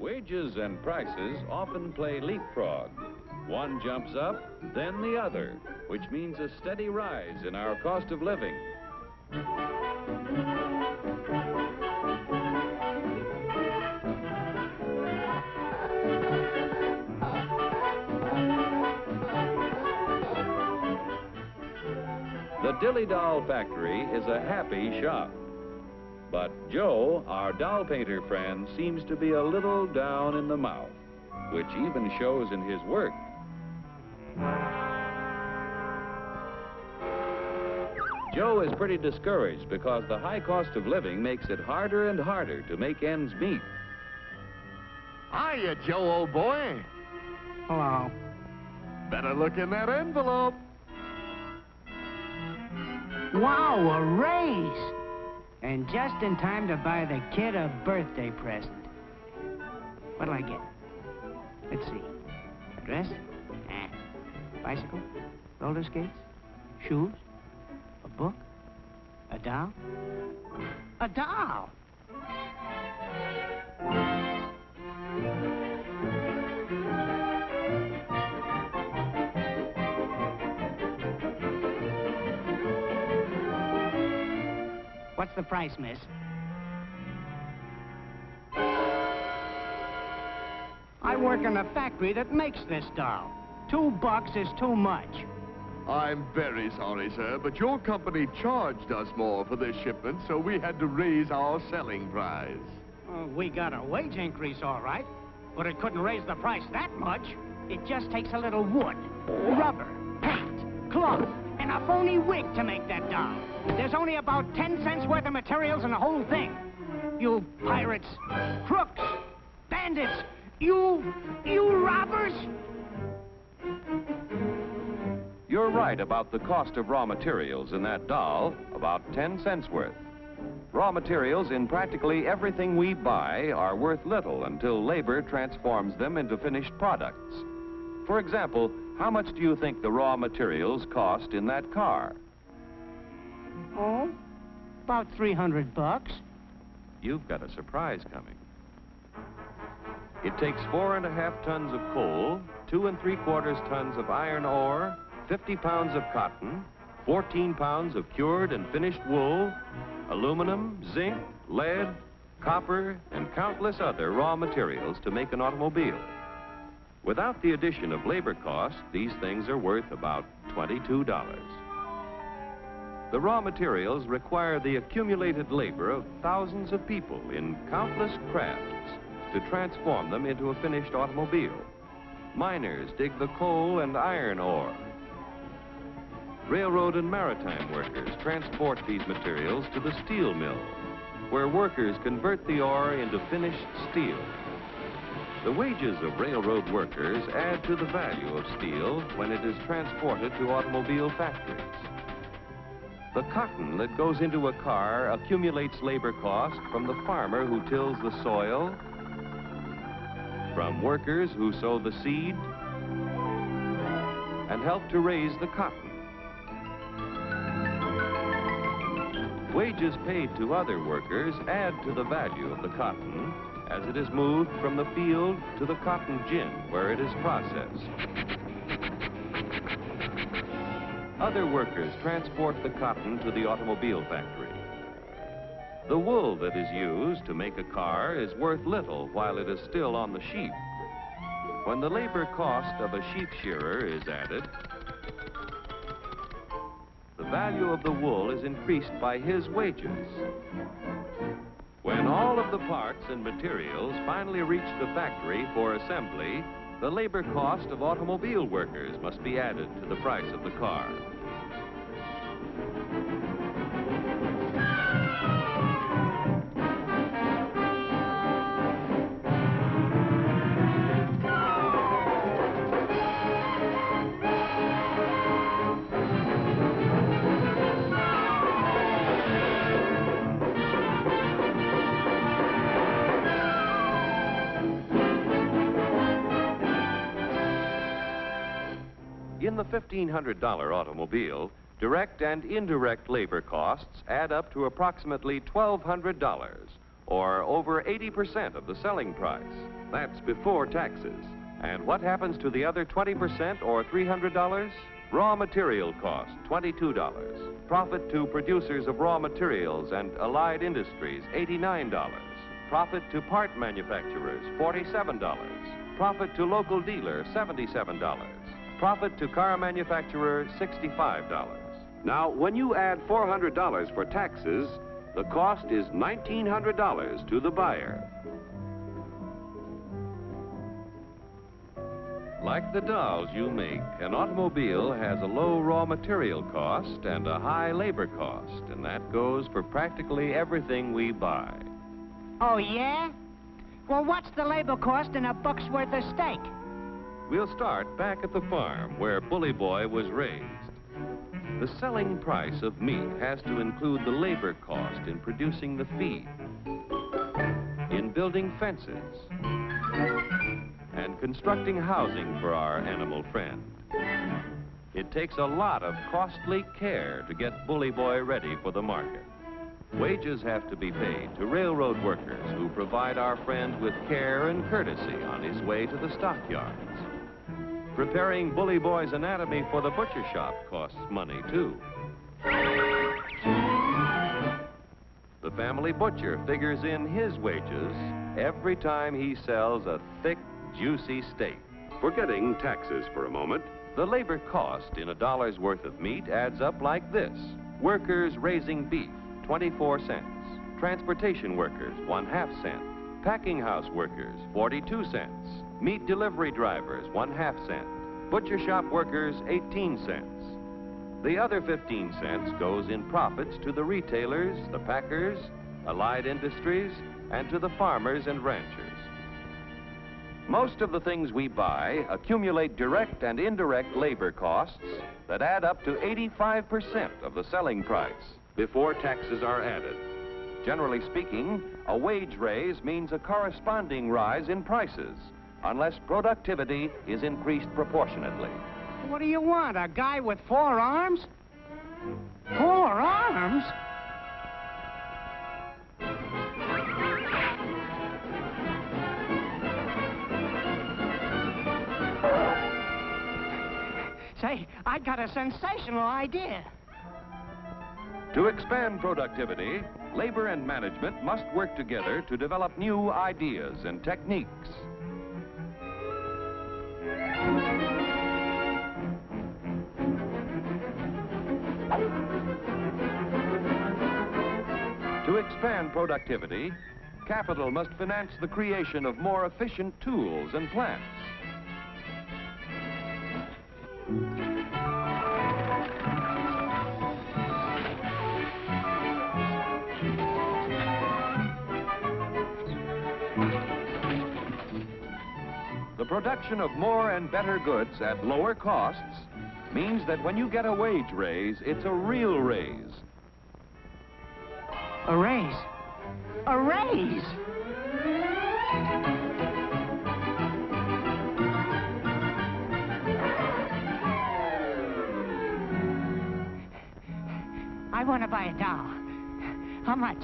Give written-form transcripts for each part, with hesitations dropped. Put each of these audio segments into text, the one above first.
Wages and prices often play leapfrog. One jumps up, then the other, which means a steady rise in our cost of living. The Dilly Doll Factory is a happy shop. But Joe, our doll painter friend, seems to be a little down in the mouth, which even shows in his work. Joe is pretty discouraged because the high cost of living makes it harder and harder to make ends meet. Hiya, Joe, old boy. Hello. Better look in that envelope. Wow, a raise! And just in time to buy the kid a birthday present. What'll I get? Let's see. A dress? Bicycle? Roller skates? Shoes? A book? A doll? A doll! What's the price, miss? I work in a factory that makes this doll. $2 is too much. I'm very sorry, sir, but your company charged us more for this shipment, so we had to raise our selling price. We got a wage increase, all right, but it couldn't raise the price that much. It just takes a little wood, rubber, paint, cloth, and a phony wig to make that doll. There's only about 10 cents worth of materials in the whole thing. You pirates, crooks, bandits, you robbers! You're right about the cost of raw materials in that doll, about 10 cents worth. Raw materials in practically everything we buy are worth little until labor transforms them into finished products. For example, how much do you think the raw materials cost in that car? Oh, about $300. You've got a surprise coming. It takes 4.5 tons of coal, 2 3/4 tons of iron ore, 50 pounds of cotton, 14 pounds of cured and finished wool, aluminum, zinc, lead, copper, and countless other raw materials to make an automobile. Without the addition of labor costs, these things are worth about $22. The raw materials require the accumulated labor of thousands of people in countless crafts to transform them into a finished automobile. Miners dig the coal and iron ore. Railroad and maritime workers transport these materials to the steel mill, where workers convert the ore into finished steel. The wages of railroad workers add to the value of steel when it is transported to automobile factories. The cotton that goes into a car accumulates labor cost from the farmer who tills the soil, from workers who sow the seed, and help to raise the cotton. Wages paid to other workers add to the value of the cotton as it is moved from the field to the cotton gin where it is processed. Other workers transport the cotton to the automobile factory. The wool that is used to make a car is worth little while it is still on the sheep. When the labor cost of a sheep shearer is added, the value of the wool is increased by his wages. When all of the parts and materials finally reach the factory for assembly, the labor cost of automobile workers must be added to the price of the car. the $1,500 automobile, direct and indirect labor costs add up to approximately $1,200, or over 80% of the selling price. That's before taxes. And what happens to the other 20%, or $300? Raw material cost, $22. Profit to producers of raw materials and allied industries, $89. Profit to part manufacturers, $47. Profit to local dealer, $77. Profit to car manufacturer, $65. Now, when you add $400 for taxes, the cost is $1,900 to the buyer. Like the dolls you make, an automobile has a low raw material cost and a high labor cost, and that goes for practically everything we buy. Oh, yeah? Well, what's the labor cost in a buck's worth of steak? We'll start back at the farm where Bully Boy was raised. The selling price of meat has to include the labor cost in producing the feed, in building fences, and constructing housing for our animal friend. It takes a lot of costly care to get Bully Boy ready for the market. Wages have to be paid to railroad workers who provide our friend with care and courtesy on his way to the stockyards. Preparing Bully Boy's anatomy for the butcher shop costs money, too. The family butcher figures in his wages every time he sells a thick, juicy steak. Forgetting taxes for a moment, the labor cost in a dollar's worth of meat adds up like this. Workers raising beef, 24 cents. Transportation workers, 1/2 cent. Packing house workers, 42 cents. Meat delivery drivers, 1/2 cent. Butcher shop workers, 18 cents. The other 15 cents goes in profits to the retailers, the packers, allied industries, and to the farmers and ranchers. Most of the things we buy accumulate direct and indirect labor costs that add up to 85% of the selling price before taxes are added. Generally speaking, a wage raise means a corresponding rise in prices, unless productivity is increased proportionately. What do you want, a guy with 4 arms? 4 arms? Say, I got a sensational idea. To expand productivity, labor and management must work together to develop new ideas and techniques. To expand productivity, capital must finance the creation of more efficient tools and plants. The production of more and better goods at lower costs means that when you get a wage raise, it's a real raise. A raise? A raise! I want to buy a doll. How much?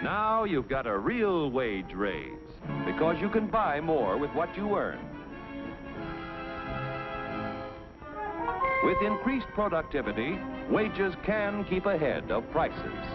Now you've got a real wage raise, because you can buy more with what you earn. With increased productivity, wages can keep ahead of prices.